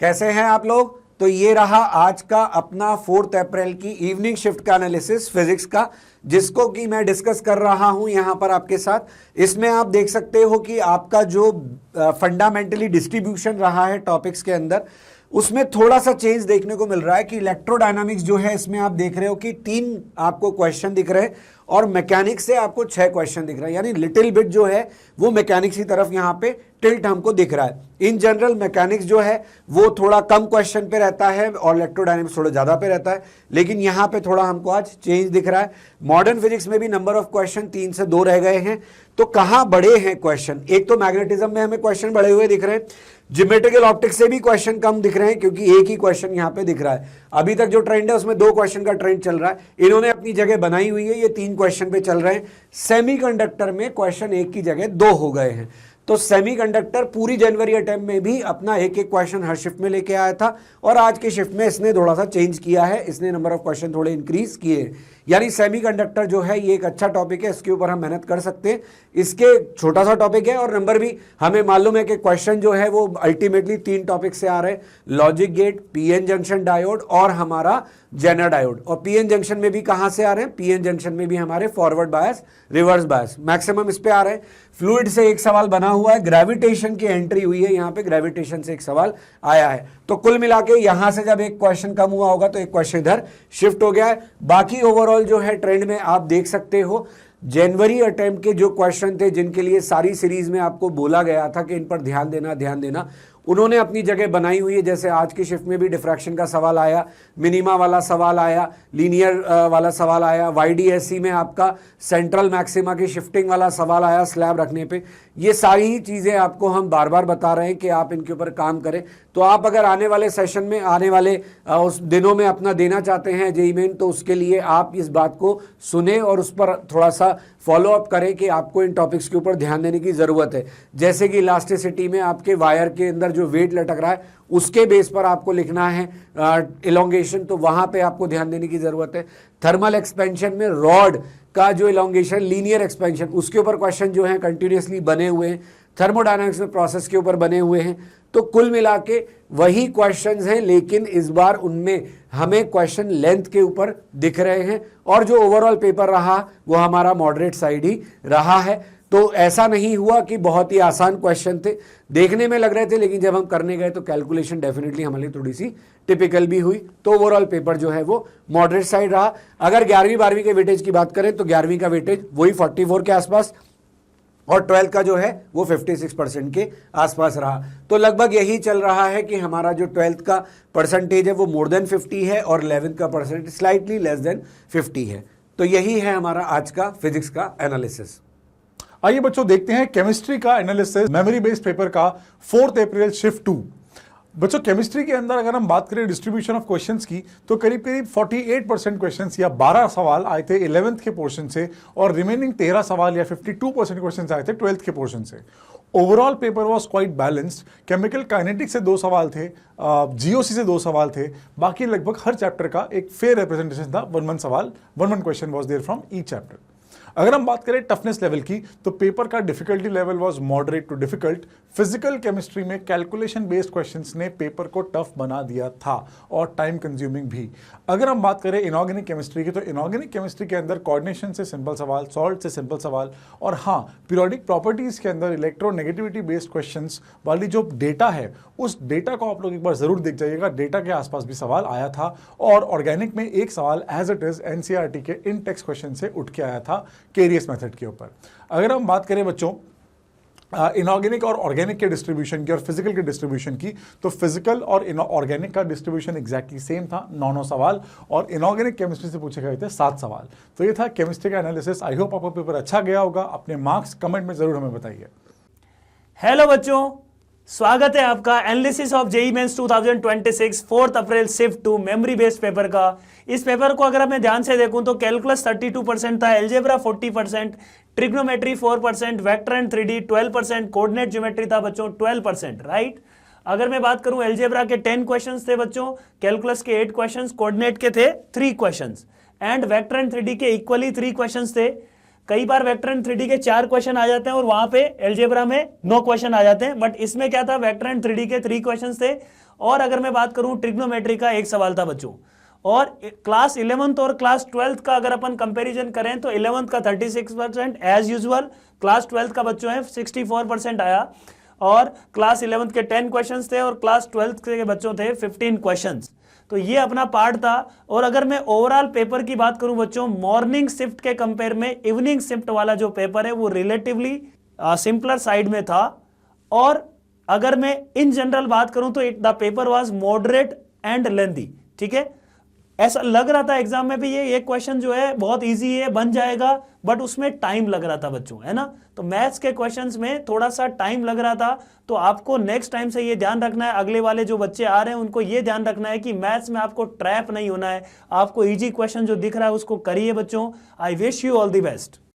कैसे हैं आप लोग? तो ये रहा आज का अपना 4 अप्रैल की इवनिंग शिफ्ट का एनालिसिस फिजिक्स का, जिसको कि मैं डिस्कस कर रहा हूं यहां पर आपके साथ। इसमें आप देख सकते हो कि आपका जो फंडामेंटली डिस्ट्रीब्यूशन रहा है टॉपिक्स के अंदर, उसमें थोड़ा सा चेंज देखने को मिल रहा है कि इलेक्ट्रोडायनामिक्स जो है इसमें आप देख रहे हो कि 3 आपको क्वेश्चन दिख रहे हैं और मैकेनिक्स से आपको 6 क्वेश्चन दिख रहा है, यानी लिटिल बिट जो है वो मैकेनिक्स की तरफ यहां पे टिल्ट हमको दिख रहा है। इन जनरल मैकेनिक्स जो है वो थोड़ा कम क्वेश्चन पे रहता है और इलेक्ट्रोडायनामिक्स थोड़ा ज्यादा पे रहता है, लेकिन यहां पे थोड़ा हमको आज चेंज दिख रहा है। मॉडर्न फिजिक्स में भी नंबर ऑफ क्वेश्चन 3 से 2 रह गए हैं। तो कहां बढ़े हैं क्वेश्चन? एक तो मैग्नेटिज्म में हमें क्वेश्चन बढ़े हुए दिख रहे हैं, ज्योमेट्रिकल ऑप्टिक्स से भी क्वेश्चन कम दिख रहे हैं क्योंकि एक ही क्वेश्चन यहां पे दिख रहा है। अभी तक जो ट्रेंड है उसमें 2 क्वेश्चन का ट्रेंड चल रहा है, इन्होंने अपनी जगह बनाई हुई है, ये 3 क्वेश्चन पे चल रहे हैं। सेमीकंडक्टर में क्वेश्चन 1 की जगह 2 हो गए हैं। तो सेमीकंडक्टर पूरी जनवरी अटेम्प्ट में भी अपना एक एक क्वेश्चन हर शिफ्ट में लेके आया था और आज की शिफ्ट में इसने थोड़ा सा चेंज किया है, इसने नंबर ऑफ क्वेश्चन थोड़े इंक्रीज किए। यानी सेमीकंडक्टर जो है ये एक अच्छा टॉपिक है, इसके ऊपर हम मेहनत कर सकते हैं। इसके छोटा सा टॉपिक है और नंबर भी हमें मालूम है कि क्वेश्चन जो है वो अल्टीमेटली 3 टॉपिक से आ रहे हैं, logic gate, PN junction diode और हमारा जेनर डायोड। और पीएन जंक्शन में भी कहां से आ रहे हैं? पीएन जंक्शन में भी हमारे forward bias, reverse bias maximum इस पे आ रहे हैं। फ्लूइड से एक सवाल बना हुआ है, ग्रेविटेशन की एंट्री हुई है, यहां पे ग्रेविटेशन से एक सवाल आया है। तो कुल मिला के यहां से जब एक क्वेश्चन कम हुआ होगा तो एक क्वेश्चन इधर शिफ्ट हो गया है। बाकी ओवरऑल जो है ट्रेंड में आप देख सकते हो, जनवरी अटेम्प्ट के जो क्वेश्चन थे जिनके लिए सारी सीरीज में आपको बोला गया था कि इन पर ध्यान देना, उन्होंने अपनी जगह बनाई हुई है। जैसे आज की शिफ्ट में भी डिफ्रैक्शन का सवाल आया, मिनिमा वाला सवाल आया, लीनियर वाला सवाल आया, वाईडीएससी में आपका सेंट्रल मैक्सिमा की शिफ्टिंग वाला सवाल आया स्लैब रखने पे। ये सारी ही चीज़ें आपको हम बार बार बता रहे हैं कि आप इनके ऊपर काम करें। तो आप अगर आने वाले सेशन में, आने वाले उस दिनों में अपना देना चाहते हैं जेईई मेन, तो उसके लिए आप इस बात को सुने और उस पर थोड़ा सा फॉलो अप करें कि आपको इन टॉपिक्स के ऊपर ध्यान देने की ज़रूरत है। जैसे कि इलास्टिसिटी में आपके वायर के अंदर जो वेट लटक रहा है उसके बेस पर आपको लिखना है इलोंगेशन, तो वहाँ पे आपको ध्यान देने की ज़रूरत है। थर्मल एक्सपेंशन में रॉड का जो इलोंगेशन, लीनियर एक्सपेंशन, उसके ऊपर क्वेश्चन जो है कंटिन्यूसली बने हुए हैं। थर्मोडायनामिक्स में प्रोसेस के ऊपर बने हुए हैं। तो कुल मिला के वही क्वेश्चंस हैं, लेकिन इस बार उनमें हमें क्वेश्चन लेंथ के ऊपर दिख रहे हैं और जो ओवरऑल पेपर रहा वो हमारा मॉडरेट साइड ही रहा है। तो ऐसा नहीं हुआ कि बहुत ही आसान क्वेश्चन थे, देखने में लग रहे थे, लेकिन जब हम करने गए तो कैलकुलेशन डेफिनेटली हमारे लिए थोड़ी सी टिपिकल भी हुई। तो ओवरऑल पेपर जो है वो मॉडरेट साइड रहा। अगर 11वीं 12वीं के वेटेज की बात करें तो 11वीं का वेटेज वही 44 के आसपास और 12th का जो है वो 56% के आसपास रहा। तो लगभग यही चल रहा है कि हमारा जो 12th का परसेंटेज है वो मोर देन 50 है और 11th का परसेंटेज स्लाइटली लेस देन 50 है। तो यही है हमारा आज का फिजिक्स का एनालिसिस। आइए बच्चों देखते हैं केमिस्ट्री का एनालिसिस, मेमोरी बेस्ड पेपर का 4 अप्रैल शिफ्ट 2। बच्चों केमिस्ट्री के अंदर अगर हम बात करें डिस्ट्रीब्यूशन ऑफ क्वेश्चंस की, तो करीब करीब 48% क्वेश्चंस या 12 सवाल आए थे 11th के पोर्शन से और रिमेनिंग 13 सवाल या 52% क्वेश्चंस आए थे 12th के पोर्शन से। Overall paper was quite balanced. Chemical kinetics से 2 सवाल थे, जीओसी से 2 सवाल थे, बाकी लगभग हर चैप्टर का एक फेयर रिप्रेजेंटेशन था। 1 question was there from each chapter. अगर हम बात करें टफनेस लेवल की, तो पेपर का difficulty level was moderate to difficult. Physical chemistry में कैलकुलेशन बेस्ड क्वेश्चंस ने पेपर को टफ बना दिया था और टाइम कंज्यूमिंग भी। अगर हम बात करें इनऑर्गेनिक केमिस्ट्री की, तो इनऑर्गेनिक केमिस्ट्री के अंदर कोऑर्डिनेशन से सिंपल सवाल, सॉल्ट से सिंपल सवाल और हाँ, पीरियोडिक प्रॉपर्टीज के अंदर इलेक्ट्रोनेगेटिविटी बेस्ड क्वेश्चंस वाली जो डेटा है, उस डेटा को आप लोग एक बार जरूर देख जाइएगा। डेटा के आसपास भी सवाल आया था और ऑर्गेनिक में एक सवाल एज इट इज एनसीईआरटी के इन टेक्स्ट क्वेश्चन से उठ के आया था केरियस मेथड के ऊपर। अगर हम बात करें बच्चों इनऑर्गेनिक और ऑर्गेनिक के डिस्ट्रीब्यूशन की और फिजिकल के डिस्ट्रीब्यूशन की, तो फिजिकल और ऑर्गेनिक का डिस्ट्रीब्यूशन एग्जैक्टली सेम था, 9 सवाल, और इनऑर्गेनिक केमिस्ट्री से पूछे गए थे 7 सवाल। तो ये था केमिस्ट्री का एनालिसिस। आई होप आपका पेपर अच्छा गया होगा। अपने मार्क्स कमेंट में जरूर हमें बताइए। हेलो बच्चों, स्वागत है आपका analysis of JEE Mains 2026 4 April shift 2 memory based paper का। इस पेपर को अगर मैं ध्यान से देखूं तो कैलकुलस 32% था, algebra 40%, trigonometry 4%, vector and 3D 12%, coordinate geometry था बच्चों 12%, राइट। अगर मैं बात करूं एल्जेब्रा के 10 क्वेश्चंस थे बच्चों, कैलकुलस के 8 क्वेश्चंस, कोऑर्डिनेट के थे 3 questions and vector and 3D के इक्वली 3 क्वेश्चंस थे। कई बार वेक्टर एंड 3D के 4 क्वेश्चन आ जाते हैं और वहां पे एल्जेब्रा में 9 क्वेश्चन आ जाते हैं, बट इसमें क्या था, वेक्टर एंड 3D के 3 क्वेश्चन थे और अगर मैं बात करूं ट्रिग्नोमेट्री का एक सवाल था बच्चों। और क्लास 11th और क्लास 12th का अगर अपन कंपैरिजन करें तो 11th का 36% एज यूजुअल, क्लास 12th का बच्चों है 64% आया, और क्लास 11th के 10 क्वेश्चंस थे और क्लास 12th के बच्चों थे 15 क्वेश्चंस। तो ये अपना पार्ट था। और अगर मैं ओवरऑल पेपर की बात करूं बच्चों, मॉर्निंग शिफ्ट के कंपेयर में इवनिंग शिफ्ट वाला जो पेपर है वो रिलेटिवली सिंपलर साइड में था। और अगर मैं इन जनरल बात करूं तो the paper was moderate and lengthy, ठीक है। ऐसा लग रहा था एग्जाम में भी ये क्वेश्चन जो है बहुत इजी है, बन जाएगा, बट उसमें टाइम लग रहा था बच्चों, है ना। तो मैथ्स के क्वेश्चंस में थोड़ा सा टाइम लग रहा था। तो आपको नेक्स्ट टाइम से ये ध्यान रखना है, अगले वाले जो बच्चे आ रहे हैं उनको ये ध्यान रखना है कि मैथ्स में आपको ट्रैप नहीं होना है। आपको इजी क्वेश्चन जो दिख रहा है उसको करिए बच्चों। I wish you all the best.